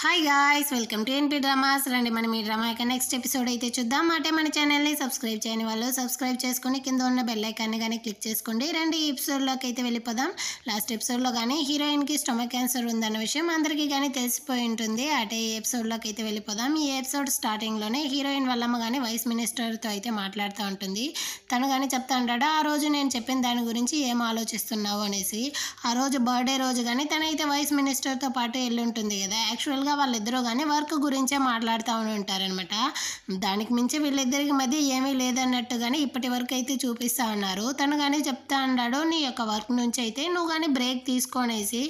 Hi guys, welcome to NP dramas. రండి మనం ఈ డ్రామా యొక్క నెక్స్ట్ ఎపిసోడ్ అయితే చూద్దాం. అంటే మన ఛానల్ని సబ్స్క్రైబ్ చేయని వాళ్ళు సబ్స్క్రైబ్ చేసుకొని కింద ఉన్న బెల్ ఐకాన్ని కానీ క్లిక్ చేసుకోండి. రండి ఈ ఎపిసోడ్లోకి అయితే వెళ్ళిపోదాం. లాస్ట్ ఎపిసోడ్లో కానీ హీరోయిన్కి స్టొమక్ క్యాన్సర్ ఉందన్న విషయం అందరికీ కానీ తెలిసిపోయి ఉంటుంది. అంటే ఈ ఎపిసోడ్లోకి అయితే వెళ్ళిపోదాం. ఈ ఎపిసోడ్ స్టార్టింగ్లోనే హీరోయిన్ వాళ్ళమ్మ కానీ వైస్ మినిస్టర్తో అయితే మాట్లాడుతూ ఉంటుంది. తను కానీ చెప్తా ఉంటాడు, ఆ రోజు నేను చెప్పిన దాని గురించి ఏం ఆలోచిస్తున్నావు అనేసి. ఆ రోజు బర్త్డే రోజు కానీ తనైతే వైస్ మినిస్టర్తో పాటు వెళ్ళి ఉంటుంది కదా. యాక్చువల్గా వాళ్ళిద్దరూ కానీ వర్క్ గురించే మాట్లాడుతూ ఉంటారనమాట. దానికి మించి వీళ్ళిద్దరికి మధ్య ఏమీ లేదన్నట్టు కానీ ఇప్పటి వరకు అయితే చూపిస్తూ ఉన్నారు. తను కానీ చెప్తా ఉన్నాడు, నీ యొక్క వర్క్ నుంచి అయితే నువ్వు కానీ బ్రేక్ తీసుకొనేసి.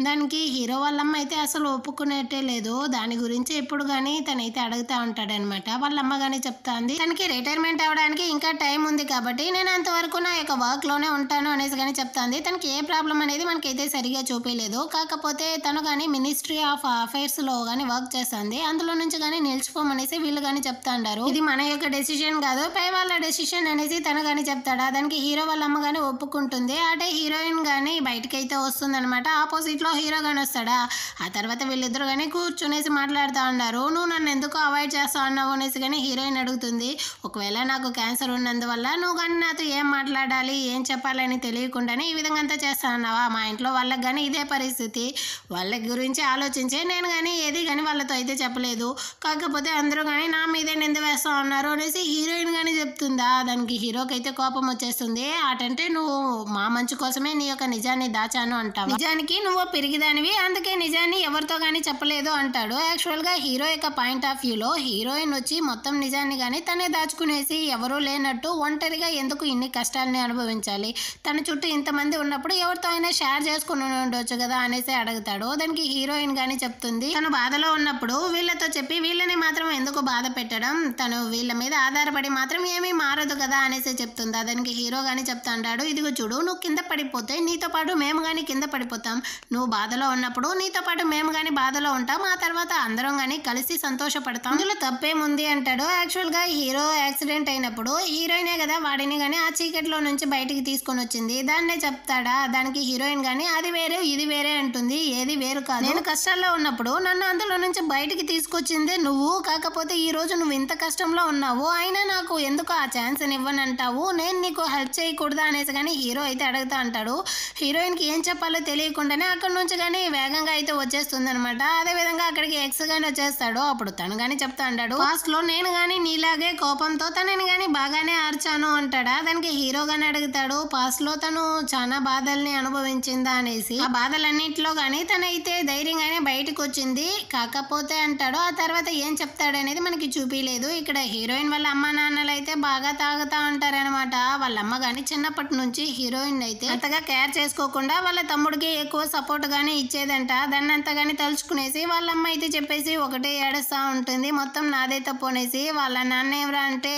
దానికి హీరో వాళ్ళమ్మ అయితే అసలు ఒప్పుకునేట్టే లేదు. దాని గురించి ఎప్పుడు కానీ తనైతే అడుగుతూ ఉంటాడనమాట. వాళ్ళమ్మ కానీ చెప్తా ఉంది, తనకి రిటైర్మెంట్ అవ్వడానికి ఇంకా టైం ఉంది కాబట్టి నేను అంతవరకు నా యొక్క వర్క్లోనే ఉంటాను అనేసి కానీ చెప్తాంది. తనకి ఏ ప్రాబ్లం అనేది మనకైతే సరిగా చూపించలేదు. కాకపోతే తను కానీ మినిస్ట్రీ ఆఫ్ అఫైర్స్లో కానీ వర్క్ చేస్తుంది. అందులో నుంచి కానీ నిలిచిపోమనేసి వీళ్ళు కానీ చెప్తా ఉంటారు. ఇది మన యొక్క డెసిషన్ కాదు, పై వాళ్ళ డెసిషన్ అనేసి తను కానీ చెప్తాడా. దానికి హీరో వాళ్ళ అమ్మ కానీ ఒప్పుకుంటుంది. అంటే హీరోయిన్ కానీ బయటకి అయితే వస్తుంది అనమాట. ఆపోజిట్ లో హీరో కానీ వస్తాడా. ఆ తర్వాత వీళ్ళిద్దరు కానీ కూర్చునేసి మాట్లాడుతూ ఉన్నారు. నువ్వు నన్ను ఎందుకు అవాయిడ్ చేస్తా ఉన్నావు అనేసి కానీ హీరోయిన్ అడుగుతుంది. ఒకవేళ నాకు క్యాన్సర్ ఉన్నందువల్ల నువ్వు కానీ నాతో ఏం మాట్లాడాలి ఏం చెప్పాలని తెలియకుండానే ఈ విధంగా అంతా చేస్తా ఉన్నావా. మా ఇంట్లో వాళ్ళకి కానీ ఇదే పరిస్థితి. వాళ్ళ గురించి ఆలోచించే నేను కానీ ఏది కానీ వాళ్ళతో అయితే చెప్పలేదు. కాకపోతే అందరూ కానీ నా మీదే నింద వేస్తా ఉన్నారు అనేసి హీరోయిన్ కానీ చెప్తుందా. దానికి హీరోకి అయితే కోపం వచ్చేస్తుంది. అటంటే నువ్వు మా మంచి కోసమే నీ యొక్క నిజాన్ని దాచాను అంటావు. నిజానికి నువ్వు పెరిగిదానివి, అందుకే నిజాన్ని ఎవరితో కానీ చెప్పలేదు అంటాడు. యాక్చువల్గా హీరో యొక్క పాయింట్ ఆఫ్ వ్యూలో హీరోయిన్ వచ్చి మొత్తం నిజాన్ని కానీ తనే దాచుకునేసి ఎవరూ లేనట్టు ఒంటరిగా ఎందుకు ఇన్ని కష్టాలని అనుభవించాలి. తన చుట్టూ ఇంతమంది ఉన్నప్పుడు ఎవరితో అయినా షేర్ చేసుకుని ఉండొచ్చు కదా అనేసి అడుగుతాడు. దానికి హీరోయిన్ కానీ చెప్తుంది, తను బాధలో ఉన్నప్పుడు వీళ్ళతో చెప్పి వీళ్ళని మాత్రం ఎందుకు బాధ పెట్టడం, తను వీళ్ళ మీద ఆధారపడి మాత్రం ఏమీ మారదు కదా అనేసి చెప్తుంది. దానికి హీరో కానీ చెప్తా అంటాడు, ఇదిగో చూడు నువ్వు కింద పడిపోతే నీతో పాటు మేము కానీ కింద పడిపోతాం. నువ్వు బాధలో ఉన్నప్పుడు నీతో పాటు మేము కానీ బాధలో ఉంటాం. ఆ తర్వాత అందరం కానీ కలిసి సంతోషపడతాం. అందులో తప్పేముంది అంటాడు. యాక్చువల్గా హీరో యాక్సిడెంట్ అయినప్పుడు హీరోయినే కదా వాడిని కానీ ఆ చీకట్లో నుంచి బయటికి తీసుకొని వచ్చింది. దాన్నే చెప్తాడా. దానికి హీరోయిన్ కానీ అది వేరే ఇది వేరే అంటుంది. ఏది వేరు కాదు, నేను కష్టాల్లో ఉన్నప్పుడు నన్ను అందులో నుంచి బయటికి తీసుకొచ్చిందే నువ్వు. కాకపోతే ఈ రోజు నువ్వు ఇంత కష్టంలో ఉన్నావు, అయినా నాకు ఎందుకు ఆ ఛాన్స్ ఇవ్వనంటావు, నేను నీకు హెల్ప్ చేయకూడదా అనేసి కానీ హీరో అయితే అడుగుతా అంటాడు. హీరోయిన్కి ఏం చెప్పాలో తెలియకుండానే అక్కడ నుంచి కానీ వేగంగా అయితే వచ్చేస్తుంది అనమాట. అదే విధంగా అక్కడికి ఎక్స్ గానీ వచ్చేస్తాడు. అప్పుడు తను కానీ చెప్తా అంటాడు, ఫాస్ట్ లో నేను కానీ నీలాగే కోపంతో తనని కానీ బాగానే అర్చాను అంటాడా. దానికి హీరో గానీ అడుగుతాడు, పాస్ట్ లో తను చాలా బాధల్ని అనుభవించిందా అనేసి. ఆ బాధలన్నింటిలో కానీ తనైతే ధైర్యంగానే బయటకు వచ్చింది. కాకపోతే అంటాడు, ఆ తర్వాత ఏం చెప్తాడనేది మనకి చూపించలేదు. ఇక్కడ హీరోయిన్ వాళ్ళ అమ్మ నాన్నలు అయితే బాగా తాగుతా ఉంటారనమాట. వాళ్ళ అమ్మ కానీ చిన్నప్పటి నుంచి హీరోయిన్ అయితే అంతగా కేర్ చేసుకోకుండా వాళ్ళ తమ్ముడికి ఎక్కువ సపోర్ట్ గానీ ఇచ్చేదంట. దాన్ని అంతగాని తలుచుకునేసి వాళ్ళ అమ్మ అయితే చెప్పేసి ఒకటే ఏడుస్తూ ఉంటుంది, మొత్తం నాదే తప్పు అనేసి. వాళ్ళ నాన్న ఎవరా అంటే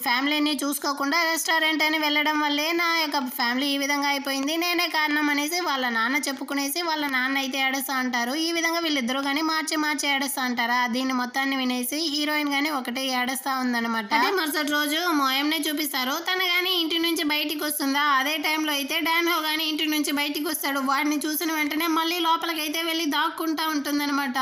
ఫ్యామిలీని చూసుకోకుండా రెస్టారెంట్ అని వెళ్ళడం వల్లే నా యొక్క ఫ్యామిలీ ఈ విధంగా అయిపోయింది, నేనే కారణం అనేసి వాళ్ళ నాన్న చెప్పుకునేసి వాళ్ళ నాన్న అయితే ఏడుస్తూ ఉంటారు. ఈ విధంగా వీళ్ళిద్దరూ కానీ మార్చి ఏడుస్తూ అంటారా. దీన్ని మొత్తాన్ని వినేసి హీరోయిన్ గానీ ఒకటే ఏడుస్తా ఉందన్నమాట. అదే మరుసటి రోజు మోయంనే చూపిస్తారు. తను గానీ ఇంటి నుంచి బయటికి వస్తుందా. అదే టైంలో అయితే డాన్హో గానీ ఇంటి నుంచి బయటికి వస్తాడు. వాడిని చూసిన వెంటనే మళ్ళీ లోపలికి అయితే వెళ్ళి దాక్కుంటా ఉంటుందన్నమాట.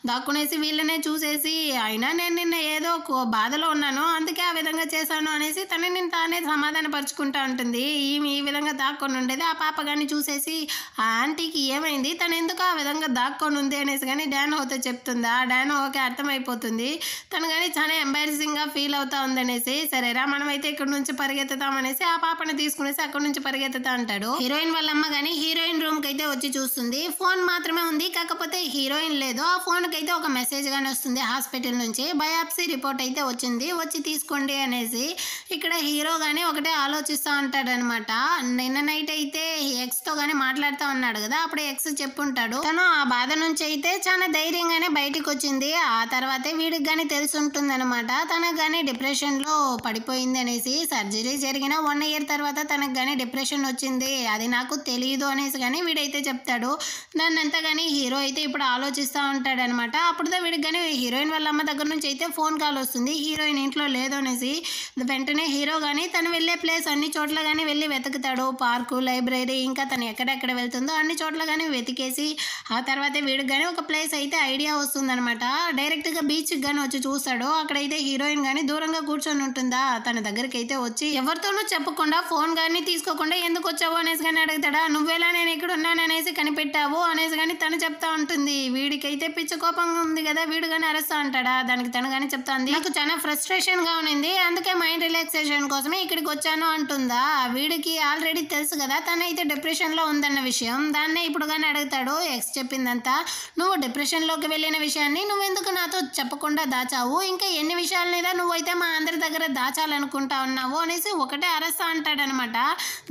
దాక్కునేసి వీళ్ళనే చూసేసి, అయినా నేను నిన్న ఏదో బాధలో ఉన్నాను అందుకే ఆ విధంగా చేశాను అనేసి తనని తానే సమాధాన పరుచుకుంటా ఉంటుంది. ఈమె ఈ విధంగా దాక్కొని ఉండేది. ఆ పాప గానీ చూసేసి ఆ ఆంటీకి ఏమైంది, తను ఎందుకు ఆ విధంగా దాక్కొని ఉంది అనేసి కానీ డాన్హోతో చెప్తుందా. డాన్హోకి అర్థమైపోతుంది. తను కానీ చాలా ఎంబారసింగ్ గా ఫీల్ అవుతా ఉందనేసి, సరేరా మనమైతే ఇక్కడ నుంచి పరిగెత్తుతాం అనేసి ఆ పాపని తీసుకునేసి అక్కడ నుంచి పరిగెత్తుతా అంటాడు. హీరోయిన్ వాళ్ళ అమ్మ కానీ హీరోయిన్ రూమ్ కి అయితే వచ్చి చూస్తుంది. ఫోన్ మాత్రమే ఉంది, కాకపోతే హీరోయిన్ లేదు. ఆ ఫోన్ కి అయితే ఒక మెసేజ్ గానీ వస్తుంది హాస్పిటల్ నుంచి. బయాప్సీ రిపోర్ట్ అయితే వచ్చింది, వచ్చి తీసుకోండి అనేసి. ఇక్కడ హీరో గానీ ఒకటే ఆలోచిస్తూ ఉంటాడు అనమాట. నిన్న నైట్ అయితే ఎక్స్ తో గానీ మాట్లాడుతూ ఉన్నాడు కదా, అప్పుడు ఎక్స్ చెప్పుంటాడు తను ఆ బాధ నుంచి అయితే చాలా ధైర్యంగానే బయటికి వచ్చింది. ఆ తర్వాతే వీడికి కానీ తెలిసి ఉంటుంది అనమాట. తనకు కానీ డిప్రెషన్ లో పడిపోయింది అనేసి. సర్జరీ జరిగిన 1 year తర్వాత తనకు కానీ డిప్రెషన్ వచ్చింది, అది నాకు తెలియదు అనేసి కానీ వీడైతే చెప్తాడు. దాన్ని అంతా కానీ హీరో అయితే ఇప్పుడు ఆలోచిస్తూ ఉంటాడు అనమాట. అప్పుడుతో వీడికి కానీ హీరోయిన్ వాళ్ళ అమ్మ దగ్గర నుంచి అయితే ఫోన్ కాల్ వస్తుంది, హీరోయిన్ ఇంట్లో లేదు అనేసి. వెంటనే హీరో కానీ తను వెళ్ళే ప్లేస్ అన్ని చోట్ల కానీ వెళ్ళి వెతుకుతాడు. పార్కు, లైబ్రరీ, ఇంకా తను ఎక్కడెక్కడ వెళ్తుందో అన్ని చోట్ల కానీ వెతికేసి ఆ తర్వాత వీడికి కానీ ఒక ప్లేస్ అయితే అయితే ఐడియా వస్తుందన్నమాట. డైరెక్ట్గా బీచ్కి కానీ వచ్చి చూస్తాడు. అక్కడైతే హీరోయిన్ కానీ దూరంగా కూర్చొని ఉంటుందా, తన దగ్గరికి అయితే వచ్చి ఎవరితోనూ చెప్పకుండా ఫోన్ కానీ తీసుకోకుండా ఎందుకు వచ్చావు అనేసి కానీ అడుగుతాడా. నువ్వేలా నేను ఇక్కడ ఉన్నాను అనేసి కనిపెట్టావు అనేసి కానీ తను చెప్తా ఉంటుంది. వీడికైతే పిచ్చ కోపంగా ఉంది కదా, వీడు కానీ అరుస్తా అంటాడా. దానికి తను కానీ చెప్తాంది, నాకు చాలా ఫ్రస్ట్రేషన్ గా ఉంది, అందుకే మైండ్ రిలాక్సేషన్ కోసమే ఇక్కడికి వచ్చాను అంటుందా. వీడికి ఆల్రెడీ తెలుసు కదా తనైతే డిప్రెషన్ లో ఉందన్న విషయం. దాన్నే ఇప్పుడు కానీ అడుగుతాడు. ఎక్స్ చెప్పిందంతా, నువ్వు డిప్రెషన్ లోకి వెళ్ళిన విషయాన్ని నువ్వెందుకు నాతో చెప్పకుండా దాచావు, ఇంకా ఎన్ని విషయాల మీద నువ్వైతే మా అందరి దగ్గర దాచాలనుకుంటా ఉన్నావు అనేసి ఒకటే అరస్తా అంటాడనమాట.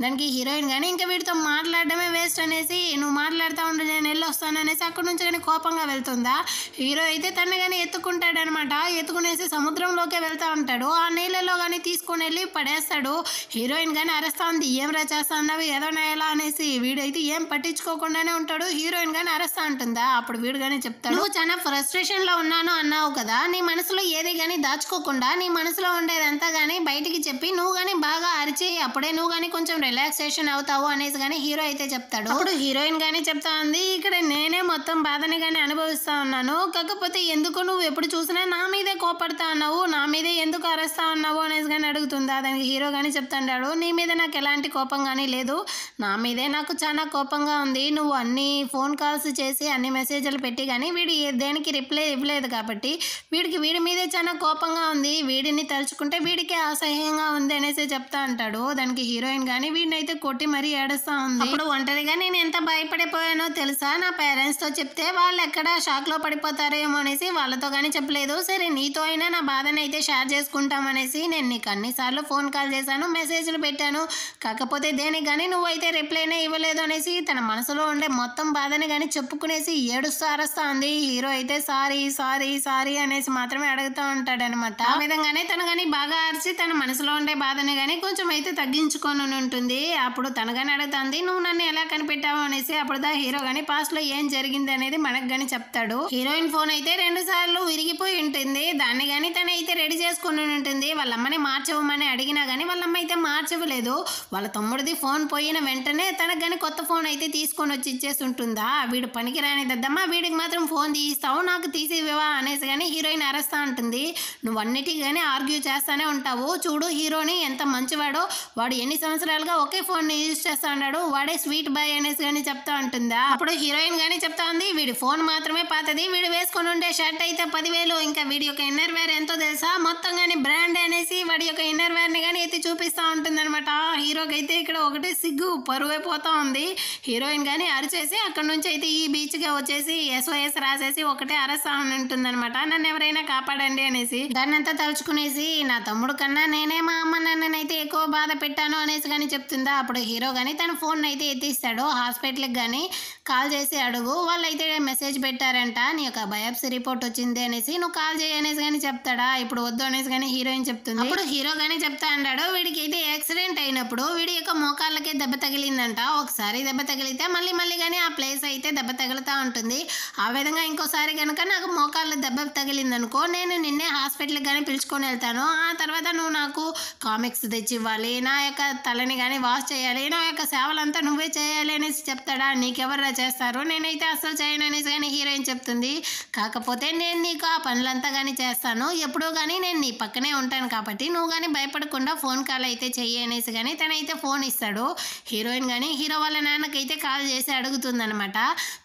దానికి హీరోయిన్ కానీ ఇంకా వీడితో మాట్లాడడమే వేస్ట్ అనేసి, నువ్వు మాట్లాడుతూ ఉండు నేను వెళ్ళొస్తాను అనేసి అక్కడి నుంచి కానీ కోపంగా వెళ్తుందా. హీరో అయితే తను కానీ ఎత్తుకుంటాడనమాట. ఎత్తుకునేసి సముద్రంలోకే వెళ్తా ఉంటాడు. ఆ నీళ్ళలో కానీ తీసుకుని వెళ్ళి పడేస్తాడు. హీరోయిన్ కానీ అరస్తా ఉంది, ఏం రా చేస్తా అన్నావు ఏదో ఎలా అనేసి. వీడైతే ఏం పట్టించుకోకుండానే ఉంటాడు. హీరోయిన్ కానీ అరస్తా అంటుందా. అప్పుడు వీడు కానీ చెప్తాడు, నువ్వు చాలా ఫ్రస్ట్రేషన్ లో ఉన్నాను అన్నావు కదా, నీ మనసులో ఏది కానీ దాచుకోకుండా నీ మనసులో ఉండేదంతా కానీ బయటికి చెప్పి నువ్వు కానీ బాగా అరిచి అప్పుడే నువ్వు కానీ కొంచెం రిలాక్సేషన్ అవుతావు అనేసి కానీ హీరో అయితే చెప్తాడు. అప్పుడు హీరోయిన్ కానీ చెప్తా ఉంది, ఇక్కడ నేనే మొత్తం బాధని కానీ అనుభవిస్తా ఉన్నాను, కాకపోతే ఎందుకు నువ్వు ఎప్పుడు చూసినా నా మీదే కోపడతా ఉన్నావు, నా మీదే ఎందుకు అరుస్తా ఉన్నావు అనేసి కానీ అడుగుతుందా. దానికి హీరో కానీ చెప్తాడు, నీ మీద నాకు ఎలాంటి కోపం కానీ లేదు, నా మీదే నాకు చాలా కోపంగా ఉంది. నువ్వు అన్ని ఫోన్ కాల్స్ చేసి అన్ని మెసేజ్లు పెట్టి కానీ వీడి దేనికి రిప్లై ఇవ్వలేదు కాబట్టి వీడి మీదే చాలా కోపంగా ఉంది, వీడిని తలుచుకుంటే వీడికి అసహ్యంగా ఉంది అనేసి చెప్తా అంటాడు. దానికి హీరోయిన్ కానీ వీడిని అయితే కొట్టి మరీ ఏడుస్తా ఉంది. అప్పుడు ఒంటరిగా నేను ఎంత భయపడిపోయానో తెలుసా, నా పేరెంట్స్ తో చెప్తే వాళ్ళు ఎక్కడ షాక్ లో పడిపోతారేమో అనేసి వాళ్ళతో కానీ చెప్పలేదు. సరే నీతో అయినా నా బాధని అయితే షేర్ చేసుకుంటామనేసి నేను నీకు అన్నిసార్లు ఫోన్ కాల్ చేశాను, మెసేజ్లు పెట్టాను, కాకపోతే దేనికి కానీ నువ్వైతే రిప్లైనే ఇవ్వలేదు అనేసి తన మనసులో ఉండే మొత్తం బాధని కానీ చెప్పుకునేసి ఏడుస్తూ అరుస్తా ఉంది. హీరో అయితే సారీ సారీ సారీ అనేసి మాత్రమే అడుగుతూ ఉంటాడనమాట. ఆ విధంగానే తను కానీ బాగా అరిచి తన మనసులో ఉండే బాధని కానీ కొంచెం అయితే తగ్గించుకొని ఉంటుంది. అప్పుడు తను కానీ అడుగుతుంది, నువ్వు నన్ను ఎలా కనిపెట్టావు అనేసి. అప్పుడు హీరో కానీ పాస్ట్ లో ఏం జరిగింది అనేది మనకు కానీ చెప్తాడు. హీరోయిన్ ఫోన్ అయితే 2 సార్లు విరిగిపోయి ఉంటుంది. దాన్ని కానీ తను అయితే రెడీ చేసుకుని ఉంటుంది. వాళ్ళ అమ్మని మార్చవమని అడిగినా కానీ వాళ్ళ అమ్మ అయితే మార్చవలేదు. వాళ్ళ తమ్ముడిది ఫోన్ పోయిన వెంటనే తనకు కానీ కొత్త ఫోన్ అయితే తీసుకొని వచ్చి ఇచ్చేసి ఉంటుందా. వీడు పనికి రాని దద్దమ్మా, వీడికి మాత్రం ఫోన్ తీస్తావు, నాకు తీసి ఇవ్వవా అనేసి కానీ హీరోయిన్ అరస్తా ఉంటుంది. నువ్వు అన్నిటికీ కానీ ఆర్గ్యూ చేస్తానే ఉంటావు, చూడు హీరోని ఎంత మంచివాడో, వాడు ఎన్ని సంవత్సరాలుగా ఒకే ఫోన్ ని యూజ్ చేస్తా ఉన్నాడు, వాడే స్వీట్ బాయ్ అనేసి కానీ చెప్తా ఉంటుందా. అప్పుడు హీరోయిన్ కానీ చెప్తా ఉంది, వీడి ఫోన్ మాత్రమే పాతది, వీడు వేసుకొని ఉండే షర్ట్ అయితే 10,000, ఇంకా వీడి యొక్క ఇన్నర్ వేర్ ఎంతో తెలుసా, మొత్తం కానీ బ్రాండ్ అనేసి వాడి యొక్క ఇన్నర్ వేర్ ని కానీ ఎత్తి చూపిస్తా ఉంటుంది అనమాట. హీరోకి అయితే ఇక్కడ ఒకటే సిగ్గు పరువైపోతా ఉంది. హీరోయిన్ కానీ అరిచేసి అక్కడ నుంచి అయితే ఈ బీచ్ గా వచ్చేసి SOS రాసేసి ఒకటే అరస్తా ఉంటుందన్నమాట, నన్ను ఎవరైనా కాపాడండి అనేసి. దాన్ని అంతా తలుచుకునేసి నా తమ్ముడు కన్నా నేనే మా అమ్మ నాన్ననైతే ఎక్కువ బాధ పెట్టాను అనేసి కానీ చెప్తుందా. అప్పుడు హీరో కానీ తన ఫోన్ అయితే ఎత్తిస్తాడు. హాస్పిటల్కి కానీ కాల్ చేసి అడుగు, వాళ్ళైతే మెసేజ్ పెట్టారంట నీ యొక్క బయాప్సీ రిపోర్ట్ వచ్చింది అనేసి, నువ్వు కాల్ చేయి అనేసి కానీ చెప్తాడా. ఇప్పుడు వద్దు అనేసి కానీ హీరోయిన్ చెప్తుంది. అప్పుడు హీరో కానీ చెప్తా అన్నాడు, వీడికి అయితే యాక్సిడెంట్ అయినప్పుడు వీడి యొక్క మోకాళ్ళకే దెబ్బ తగిలిందంట. ఒకసారి దెబ్బ తగిలితే మళ్ళీ కానీ ఆ ప్లేస్ అయితే దెబ్బ తగులుతూ ఉంటుంది. ఆ విధంగా ఇంకోసారి కనుక నాకు మోకాళ్ళ దెబ్బ తగిలిందనుకో, నేను నిన్నే హాస్పిటల్కి కానీ పిలుచుకొని వెళ్తాను, ఆ తర్వాత నువ్వు నాకు కామిక్స్ తెచ్చి ఇవ్వాలి, నా యొక్క తలని కానీ వాష్ చేయాలి, నా యొక్క సేవలంతా నువ్వే చేయాలి అనేసి చెప్తాడా. నీకెవరు చేస్తారు, నేనైతే అసలు చేయను అనేసి కానీ హీరోయిన్ చెప్తుంది. కాకపోతే నేను నీకు ఆ పనులంతా కానీ చేస్తాను, ఎప్పుడూ కానీ నేను నీ పక్కనే ఉంటాను కాబట్టి నువ్వు కానీ భయపడకుండా ఫోన్ కాల్ అయితే చెయ్యి అనేసి కానీ తనైతే ఫోన్ ఇస్తాడు. హీరోయిన్ కానీ హీరో వాళ్ళ నాన్నకైతే కాల్ చేసి అడుగుతుందనమాట.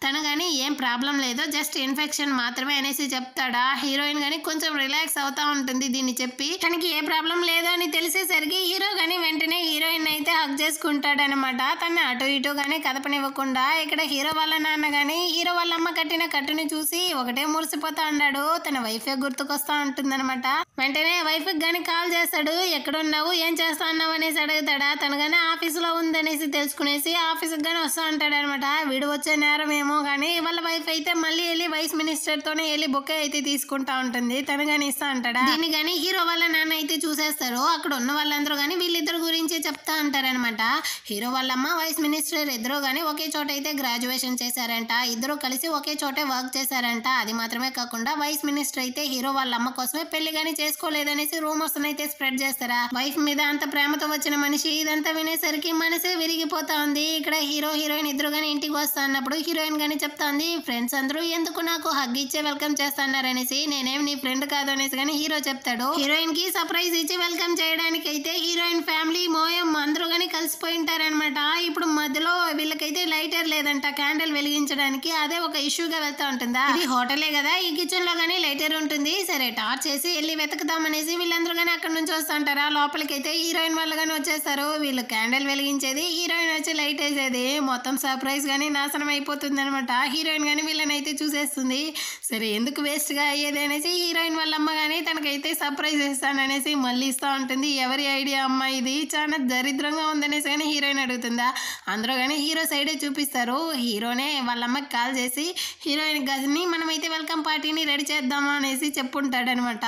తను కానీ ఏం ప్రాబ్లం లేదు, జస్ట్ ఇన్ఫెక్షన్ మాత్రమే అనేసి చెప్తాడా. హీరోయిన్ కానీ కొంచెం రిలాక్స్ అవుతా ఉంటుంది దీన్ని చెప్పి. తనకి ఏ ప్రాబ్లం లేదు అని తెలిసేసరికి హీరో కానీ వెంటనే హీరోయిన్ అయితే హగ్ చేసుకుంటాడనమాట. తను అటు ఇటు కానీ కదపనివ్వకుండా. ఇక్కడ హీరో వాళ్ళ నాన్న కానీ హీరో వాళ్ళ అమ్మ కట్టిన కట్టుని చూసి ఒకటే మురిసిపోతా ఉన్నాడు. తన వైఫే గుర్తుకొస్తా ఉంటుందన్నమాట. వెంటనే వైఫ్ కానీ కాల్ చేస్తాడు, ఎక్కడున్నావు ఏం చేస్తా ఉన్నావు అనేసి అడుగుతాడా. తను కానీ ఆఫీసులో ఉందనేసి తెలుసుకునేసి ఆఫీస్కి కానీ వస్తా ఉంటాడు అనమాట. వీడు వచ్చే నేరం ఏమో కానీ వాళ్ళ వైఫ్ అయితే మళ్ళీ వెళ్ళి వైస్ మినిస్టర్ తోనే వెళ్ళి బొకే అయితే తీసుకుంటా ఉంటుంది. తను కానీ ఇస్తా అంటాడా. దీన్ని కానీ హీరో వాళ్ళ నాన్న అయితే చూసేస్తారు. అక్కడ ఉన్న వాళ్ళందరూ కానీ వీళ్ళిద్దరు గురించి చెప్తా ఉంటారనమాట. హీరో వాళ్ళమ్మ వైస్ మినిస్టర్ ఇద్దరు కానీ ఒకే చోట అయితే గ్రాడ్యుయేషన్ చేశారంట. ఇద్దరు కలిసి ఒకే చోటే వర్క్ చేశారంట. అది మాత్రమే కాకుండా వైస్ మినిస్టర్ అయితే హీరో వాళ్ళ అమ్మ కోసమే పెళ్లి గానీ చేసుకోలేదనేసి రూమర్స్ అయితే స్ప్రెడ్ చేస్తారా. వైఫ్ మీద అంత ప్రేమతో వచ్చిన మనిషి ఇదంతా వినేసరికి మనసే విరిగిపోతా ఉంది. ఇక్కడ హీరో హీరోయిన్ ఇద్దరు గానీ ఇంటికి వస్తా అన్నప్పుడు హీరోయిన్ గానీ చెప్తా ఉంది, ఫ్రెండ్స్ అందరూ ఎందుకు నాకు హగ్ ఇచ్చే వెల్కమ్ చేస్తారనేసి. నేనేం నీ ఫ్రెండ్ కాదు అనేసి కానీ హీరో చెప్తాడు. హీరోయిన్ కి సర్ప్రైజ్ ఇచ్చి వెల్కమ్ చేయడానికి అయితే హీరోయిన్ ఫ్యామిలీ మోయం అందరూ గానీ కలిసిపోయి ఉంటారనమాట. ఇప్పుడు మధ్యలో వీళ్ళకైతే లైటర్ లేదంట క్యాండిల్ వెలిగించడానికి. అదే ఒక ఇష్యూగా వెళ్తా ఉంటుందా. ఇది హోటలే కదా, ఈ కిచెన్ లో గానీ లైటర్ ఉంటుంది. సరే టార్చ్ చేసి వెళ్ళి వెతుకుదామనేసి వీళ్ళందరూ గానీ అక్కడ నుంచి వస్తూ ఉంటారా. లోపలికైతే హీరోయిన్ వాళ్ళు గానీ వచ్చేస్తారు. వీళ్ళు క్యాండిల్ వెలిగించేది, హీరోయిన్ వచ్చి లైట్ వేసేది. మొత్తం సర్ప్రైజ్ గానీ నాశనం అయిపోతుంది అనమాట. హీరోయిన్ గానీ వీళ్ళని అయితే చూసేస్తుంది. సరే ఎందుకు వేస్ట్ గా అయ్యేది అనేసి హీరోయిన్ వాళ్ళ అమ్మ గానీ తనకైతే సర్ప్రైజ్ ఇస్తాననేసి మళ్ళీ ఇస్తా ఉంటుంది. ఎవరి ఐడియా అమ్మ ఇది, చాలా దరిద్రంగా ఉందనేసి కానీ హీరోయిన్ అడుగుతుందా. అందరూ కానీ హీరో సైడే చూపిస్తారు. హీరోనే వాళ్ళ అమ్మకి కాల్ చేసి హీరోయిన్ గారిని మనమైతే వెల్కమ్ పార్టీని రెడీ చేద్దామా అనేసి చెప్పుంటాడనమాట.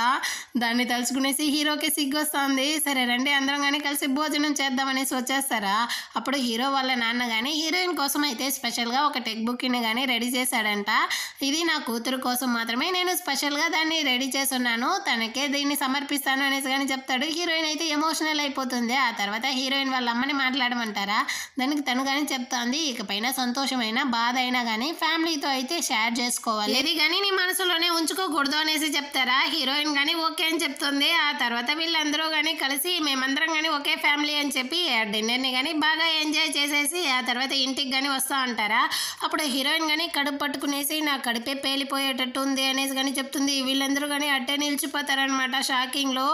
దాన్ని తలుచుకునేసి హీరోకి సిగ్గు వస్తుంది. సరే రండి అందరం కానీ కలిసి భోజనం చేద్దామనేసి వచ్చేస్తారా. అప్పుడు హీరో వాళ్ళ నాన్న కానీ హీరోయిన్ కోసం అయితే స్పెషల్గా ఒక టెక్ బుక్ని కానీ రెడీ చేశాడంట. ఇది నా కూతురు కోసం మాత్రమే నేను స్పెషల్గా దాన్ని రెడీ చేస్తున్నాను, తనకే దీన్ని సమర్పిస్తాను అనేసి కానీ చెప్తాడు. హీరోయిన్ అయితే ఎమోషనల్ అయిపోతుంది. ఆ తర్వాత హీరోయిన్ వాళ్ళ అమ్మని మాట్లాడమంటారా. దానికి తను కానీ చెప్తాంది, ఇకపైన సంతోషమైన బాధ అయినా కానీ ఫ్యామిలీతో అయితే షేర్ చేసుకోవాలి, ఇది కానీ నీ మనసులోనే ఉంచుకోకూడదు అనేసి చెప్తారా. హీరోయిన్ కానీ ఓకే అని చెప్తుంది. ఆ తర్వాత వీళ్ళందరూ కానీ కలిసి మేమందరం కానీ ఒకే ఫ్యామిలీ అని చెప్పి డిన్నర్ని కానీ బాగా ఎంజాయ్ చేసేసి ఆ తర్వాత ఇంటికి కానీ వస్తూ ఉంటారా. అప్పుడు హీరోయిన్ కానీ కడుపు పట్టుకునేసి నా కడుపే పేలిపోయేటట్టు ఉంది అనేసి కానీ చెప్తుంది. వీళ్ళందరూ కానీ అట్టే నిలిచిపోతారనమాట షాకింగ్లో.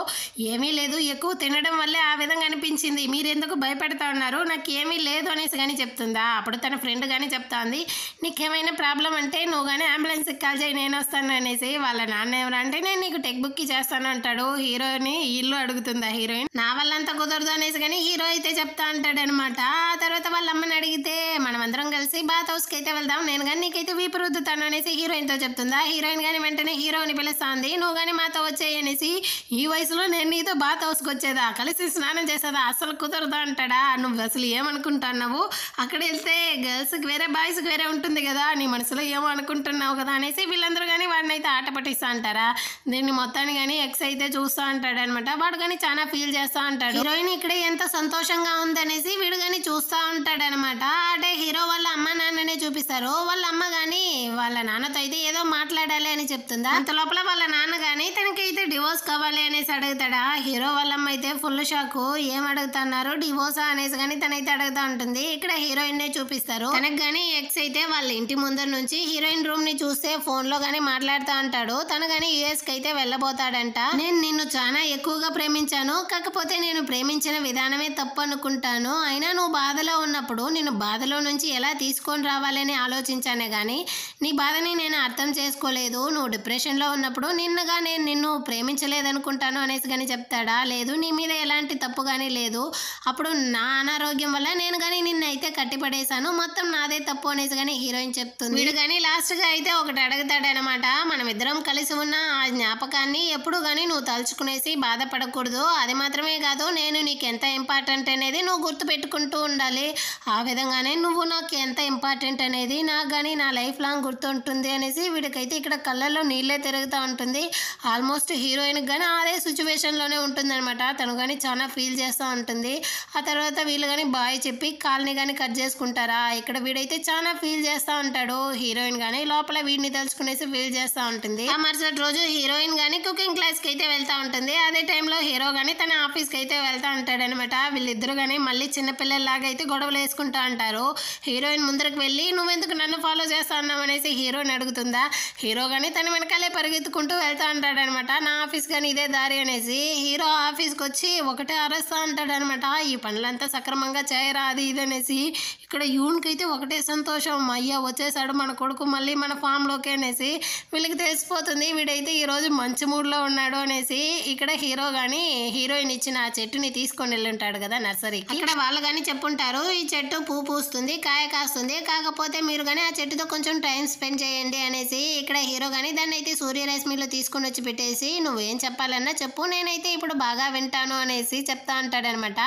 ఏమీ లేదు, ఎక్కువ తినడం వల్లే ఆ విధంగా అనిపించింది, మీరు ఎందుకు భయపెడతా ఉన్నారు, నాకు ఏమీ లేదు అనేసి కానీ చెప్తుందా. అప్పుడు తన ఫ్రెండ్ కానీ చెప్తాంది, నీకేమైనా ప్రాబ్లం అంటే నువ్వు కానీ అంబులెన్స్కి కాల్ చేయి నేను వస్తాను అనేసి. వాళ్ళ నాన్న ఎవరంటే నేను నీకు టెక్ బుక్కి చేస్తాను అంటాడు. హీరోని ఇల్లు అడుగుతుందా హీరోయిన్. నా వల్ల అంత కుదరదు అనేసి కానీ హీరో అయితే చెప్తా అంటాడు అనమాట. ఆ తర్వాత వాళ్ళ అమ్మని అడిగితే మనం అందరం కలిసి బాత్ హౌస్కి అయితే వెళ్దాం, నేను కానీ నీకైతే వీపు రుద్దుతాను అనేసి హీరోయిన్తో చెప్తుందా. హీరోయిన్ కానీ వెంటనే హీరోని పిలుస్తుంది, నువ్వు కానీ మాతో వచ్చేయి అనేసి. ఈ వయసులో నేను నీతో బాత్ హౌస్కి వచ్చేదా, కలిసి స్నానం చేసేదా, అసలు కుదరదా అంటాడా. నువ్వు అసలు ఏమనుకుంటున్నావు, అక్కడ వెళ్తే గర్ల్స్కి వేరే బాయ్స్కి వేరే ఉంటుంది కదా, నీ మనసులో ఏమో అనుకుంటున్నావు కదా అనేసి వీళ్ళందరూ కానీ వాడిని అయితే ఆట పట్టిస్తా అంటారా. దీన్ని మొత్తాన్ని కానీ ఎక్స్ అయితే చూస్తూ ఉంటాడు అనమాట. వాడు కానీ చాలా ఫీల్ చేస్తూ ఉంటాడు. హీరోయిన్ ఇక్కడ ఎంత సంతోషంగా ఉందనేసి వీడు కానీ చూస్తూ ఉంటాడు అనమాట. అంటే హీరో వాళ్ళ అమ్మ నాన్ననే చూపిస్తారు. వాళ్ళ అమ్మ కానీ వాళ్ళ నాన్నతో అయితే ఏదో మాట్లాడాలి అని చెప్తుందా. అంత లోపల వాళ్ళ నాన్న కానీ తనకైతే డివోర్స్ కావాలి అనేసి అడుగుతాడా. హీరో వాళ్ళ అమ్మ అయితే ఫుల్ షాక్, ఏం అడుగుతున్నారు డివోర్సా అనేసి కానీ తనైతే అడుగుతా ఉంటుంది. ఇక్కడ హీరోయిన్ నే చూపిస్తారు. తనకు కానీ ఎక్స్ అయితే వాళ్ళ ఇంటి ముందర నుంచి హీరోయిన్ రూమ్ ని చూస్తే ఫోన్ లో గానీ మాట్లాడుతూ ఉంటాడు. తను కానీ యుఎస్ కి అయితే వెళ్ళబోతాడంట. నేను నిన్ను చాలా ఎక్కువగా ప్రేమించాను, కాకపోతే నేను ప్రేమించిన విధానమే తప్పు అనుకుంటాను, అయినా నువ్వు బాధలో ఉన్నప్పుడు నిన్ను బాధలో నుంచి ఎలా తీసుకొని రావాలని ఆలోచించానే కానీ నీ బాధని నేను అర్థం చేసుకోలేదు, నువ్వు డిప్రెషన్లో ఉన్నప్పుడు నిన్నగా నేను నిన్ను ప్రేమించలేదనుకుంటాను అనేసి కానీ చెప్తాడా. లేదు, నీ మీద ఎలాంటి తప్పు కానీ లేదు, అప్పుడు నా అనారోగ్యం వల్ల నేను కానీ నిన్ను అయితే కట్టిపడేశాను, మొత్తం నాదే తప్పు అనేసి కానీ హీరోయిన్ చెప్తుంది. వీడు కానీ లాస్ట్గా అయితే ఒకటి అడుగుతాడనమాట, మనం ఇద్దరం కలిసి ఉన్న ఆ జ్ఞాపకాన్ని ఎప్పుడు కానీ నువ్వు తలుచుకునేసి బాధపడకూడదు, అది మాత్రమే కాదు నేను నీకు ఎంత ఇంపార్టెంట్ అనేది నువ్వు గుర్తుపెట్టుకుంటూ ఉండాలి, ఆ విధంగానే నువ్వు నాకు ఎంత ఇంపార్టెంట్ అనేది నాకు కానీ నా లైఫ్ లాంగ్ గుర్తుంటుంది అనేసి వీడికైతే ఇక్కడ కళ్ళల్లో నీళ్ళే తిరుగుతూ ఉంటుంది. ఆల్మోస్ట్ హీరోయిన్కి కానీ అదే సిచ్యువేషన్లోనే ఉంటుందన్నమాట. తను కానీ చాలా ఫీల్ చేస్తూ ఉంటుంది. ఆ తర్వాత వీళ్ళు కానీ బాయ్ చెప్పి కాల్ని కానీ కట్ చేసుకుంటారా. ఇక్కడ వీడైతే చాలా ఫీల్ చేస్తూ ఉంటాడు. హీరోయిన్ కానీ లోపల వీడిని తెలుసుకునేసి ఫీల్ చేస్తూ ఉంటుంది. ఆ మరుసటి రోజు హీరోయిన్ కానీ కుకింగ్ క్లాస్కి అయితే వెళ్తూ ఉంటుంది. అదే టైంలో హీరో కానీ తన ఆఫీస్కి అయితే వెళ్తూ ఉంటాడు అనమాట. వీళ్ళిద్దరూ కానీ మళ్ళీ చిన్నపిల్లల్లాగా అయితే గొడవలు వేసుకుంటూ ఉంటారు. హీరోయిన్ ముందరకు వెళ్ళి నువ్వెందుకు నన్ను ఫాలో చేస్తా ఉన్నావు అనేసి హీరోని అడుగుతుందా. హీరో కానీ తన వెనకాలే పరిగెత్తుకుంటూ వెళ్తూ ఉంటాడు అనమాట. నా ఆఫీస్ కానీ ఇదే దారి అనేసి. హీరో ఆఫీస్కి వచ్చి ఒకటే అరుస్తూ ఉంటాడు అనమాట, ఈ పనులంతా సక్రమంగా చేయరా అది ఇది అనేసి. ఇక్కడ యూన్కి అయితే ఒకటే సంతోషం, అయ్యా వచ్చేసాడు మన కొడుకు మళ్ళీ మన ఫామ్లోకి అనేసి. వీళ్ళకి తెలిసిపోతుంది వీడైతే ఈరోజు మంచి మూడ్లో ఉన్నాడు అనేసి. ఇక్కడ హీరో కానీ హీరోయిన్ ఇచ్చిన ఆ చెట్టుని తీసుకొని వెళ్ళి ఉంటాడు కదా నర్సరీకి. ఇక్కడ వాళ్ళు కానీ చెప్పుంటారు, ఈ చెట్టు పువ్వు పూస్తుంది కాయ కాస్తుంది, కాకపోతే మీరు కానీ ఆ చెట్టుతో కొంచెం టైం స్పెండ్ చేయండి అనేసి. ఇక్కడ హీరో కానీ దాన్ని అయితే సూర్య రైస్ మిల్లో తీసుకొని వచ్చి పెట్టేసి నువ్వేం చెప్పాలన్నా చెప్పు నేనైతే ఇప్పుడు బాగా వింటాను అనేసి చెప్తా ఉంటాడనమాట.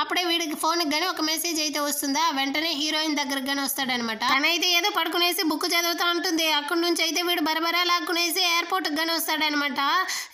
అప్పుడే వీడికి ఫోన్కి కానీ ఒక మెసేజ్ అయితే వస్తుందా. వెంటనే హీరోయిన్ దగ్గరకు కానీ వస్తాడనమాట. తనైతే ఏదో అయితే పడుకునేసి బుక్ చదువుతా ఉంటుంది. అక్కడి నుంచి అయితే వీడు బరబరా లాక్కునేసి ఎయిర్పోర్ట్కి కానీ వస్తాడనమాట.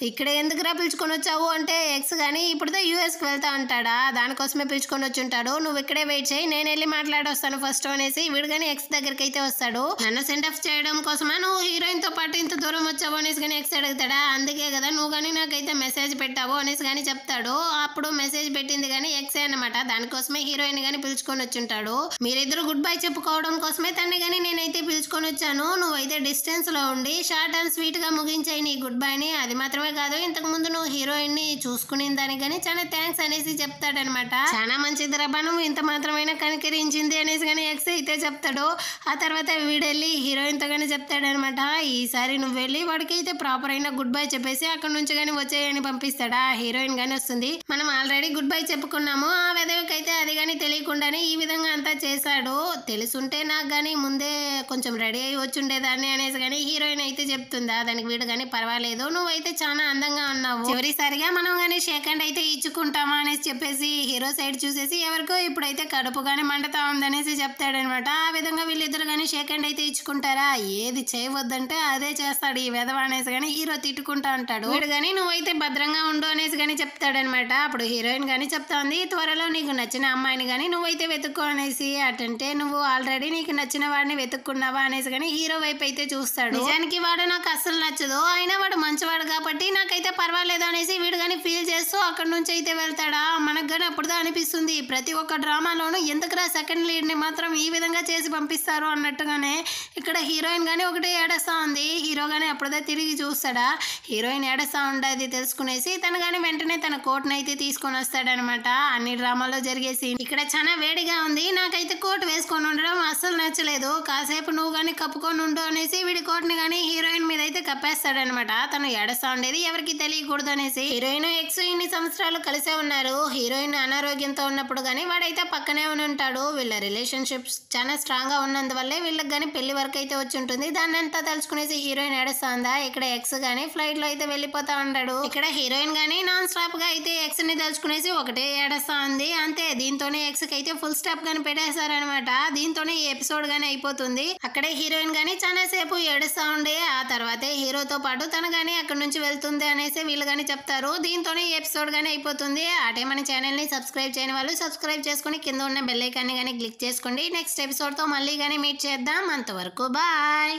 ఇక్కడ ఎందుకురా పిలుచుకొని వచ్చావు అంటే ఎక్స్ కానీ ఇప్పుడుతో యూఎస్కి వెళ్తా ఉంటాడా, దానికోసమే పిలుచుకొని వచ్చి ఉంటాడు, నువ్వు ఇక్కడే వెయిట్ చేయి, నేను వెళ్ళి మాట్లాడొస్తాను ఫస్ట్ అనేసి వీడు కానీ ఎక్స్ దగ్గరికి అయితే వస్తాడు. నన్ను సెండ్ ఆఫ్ చేయడం కోసమా నువ్వు హీరోయిన్ తో పాటు ఇంత దూరం వచ్చావు అనేసి కానీ ఎక్స్ అడుగుతాడా. అందుకే కదా నువ్వు కానీ నాకైతే మెసేజ్ పెట్టావు అనేసి కానీ చెప్తాడు. అప్పుడు మెసేజ్ పెట్టింది కానీ ఎక్సే అనమాట. దానికోసమే హీరోయిన్ గానీ పిలుచుకొని వచ్చి ఉంటాడు. మీరిద్దరు గుడ్ బై చెప్పుకోవడం కోసమే తన్ని గానీ నేనైతే పిలుచుకొని వచ్చాను. నువ్వైతే డిస్టెన్స్ లో ఉండి షార్ట్ అండ్ స్వీట్ గా ముగించాయి నీ గుడ్ బై ని. అది మాత్రమే కాదు, ఇంతకు ముందు నువ్వు హీరోయిన్ ని చూసుకునే దానికి కానీ చాలా థ్యాంక్స్ అనేసి చెప్తాడనమాట. చాలా మంచిది రబ్బా, నువ్వు ఇంత మాత్రమైనా కనికరించింది అనేసి కానీ ఎక్స్ అయితే చెప్తాడు. ఆ తర్వాత వీడెళ్ళి హీరోయిన్ తో కానీ చెప్తాడనమాట. ఈసారి నువ్వు వెళ్ళి వాడికి అయితే ప్రాపర్ అయిన గుడ్ బై చెప్పేసి అక్కడ నుంచి కానీ వచ్చేయని పంపిస్తాడా. హీరోయిన్ గానీ వస్తుంది. మనం ఆల్రెడీ గుడ్ బై చెప్పుకున్నాము, ఆ వెదవికైతే అది కానీ తెలియకుండానే ఈ విధంగా అంతా చేశాడు. తెలుసుంటే నాకు కానీ ముందే కొంచెం రెడీ అయ్యి వచ్చి ఉండేదాన్ని అనేసి కానీ హీరోయిన్ అయితే చెప్తుందా. దానికి వీడు కానీ పర్వాలేదు, నువ్వైతే చాలా అందంగా ఉన్నావు, చివరిసారిగా మనం కానీ షేక్ హ్యాండ్ అయితే ఇచ్చుకుంటామా అనేసి చెప్పేసి హీరో సైడ్ చూసేసి ఎవరికో ఇప్పుడైతే కడుపు కానీ మండుతా ఉందనేసి చెప్తాడనమాట. ఆ విధంగా వీళ్ళిద్దరు కానీ షేక్ హ్యాండ్ అయితే ఇచ్చుకుంటారా. ఏది చేయవద్దంటే అదే చేస్తాడు ఈ వెధవ అనేసి కానీ హీరో తిట్టుకుంటా ఉంటాడు. వీడు కానీ నువ్వైతే భద్రంగా ఉండు అనేసి కానీ చెప్తాడనమాట. అప్పుడు హీరోయిన్ కానీ చెప్తా ఉంది, త్వరలో నీకు నచ్చిన అమ్మాయిని కానీ నువ్వైతే వెతుక్కో అనేసి. అటంటే నువ్వు ఆల్రెడీ నీకు నచ్చిన వాడిని వెతుక్కున్నావా అనేసి కానీ హీరో వైపు అయితే చూస్తాడు. నిజానికి వాడు నాకు అస్సలు నచ్చదు, అయినా వాడు మంచివాడు కాబట్టి నాకైతే పర్వాలేదు అనేసి వీడు కానీ ఫీల్ చేస్తూ అక్కడ నుంచి అయితే వెళ్తాడా. మనకు కానీ అప్పుడుదా అనిపిస్తుంది ప్రతి ఒక్క డ్రామాలోనూ ఎందుకురా సెకండ్ లీడ్ ని మాత్రం ఈ విధంగా చేసి పంపిస్తారు అన్నట్టుగానే ఇక్కడ హీరోయిన్ కానీ ఒకటే ఏడస్తా ఉంది. హీరో కానీ అప్పుడుదా తిరిగి చూస్తాడా. హీరోయిన్ ఏడస్తా ఉండేది తెలుసుకునేసి తను కానీ వెంటనే తన కోట్ని అయితే తీసుకొని వస్తాడనమాట. అన్ని డ్రామాలో జరిగే సీన్ ఇక్కడ చాలా వేడిగా ఉంది, నాకైతే కోట్ వేసుకొని ఉండడం అస్సలు నచ్చలేదు, కాసేపు నువ్వు కానీ కప్పుకొని ఉండు అనేసి వీడి కోట్ని కానీ హీరోయిన్ మీద అయితే కప్పేస్తాడనమాట. తను ఏడస్తా ఉండేది ఎవరికి తెలియకూడదు అనేసి. హీరోయిన్ ఎక్స్ ఇన్ని సంవత్సరాలు కలిసే ఉన్నారు. హీరోయిన్ అనారోగ్యంతో ఉన్నప్పుడు కానీ వాడైతే పక్కనే ఉంటాడు. వీళ్ళ రిలేషన్షిప్స్ చాలా స్ట్రాంగ్ గా ఉన్నందువల్లే వీళ్ళకి కానీ పెళ్లి వరకు అయితే వచ్చి ఉంటుంది. దాన్ని అంతా తలుచుకునేసి హీరోయిన్ ఏడుస్తా ఉందా. ఇక్కడ ఎక్స్ గానీ ఫ్లైట్ లో అయితే వెళ్ళిపోతా ఉంటాడు. ఇక్కడ హీరోయిన్ గానీ నాన్ స్టాప్ గా అయితే ఎక్స్ ని తలుచుకునేసి ఒకటే ఏడుస్తా ఉంది. అంతే, దీంతోనే ఎక్స్ కి అయితే ఫుల్ స్టాప్ గానీ పెట్టేశారనమాట. దీంతోనే ఈ ఎపిసోడ్ గానీ అయిపోతుంది. అక్కడే హీరోయిన్ గానీ చాలా సేపు ఏడుస్తా ఉండే ఆ తర్వాతే హీరోతో పాటు తన గానీ అక్కడ నుంచి వెళ్తుంది అనేసి వీళ్ళు గానీ చెప్తారు. దీంతోనే ఈ ఎపిసోడ్ గానీ అయిపోతుంది. అటే మన ఛానల్ ని సబ్స్క్రైబ్ చేయని వాళ్ళు సబ్స్క్రైబ్ చేసుకుని కింద ఉన్న బెల్ ఐకాన్ ని గానీ క్లిక్ చేసుకోండి. నెక్స్ట్ ఎపిసోడ్ తో మళ్ళీ గానీ మీట్ చేద్దాం. అంతవరకు బాయ్.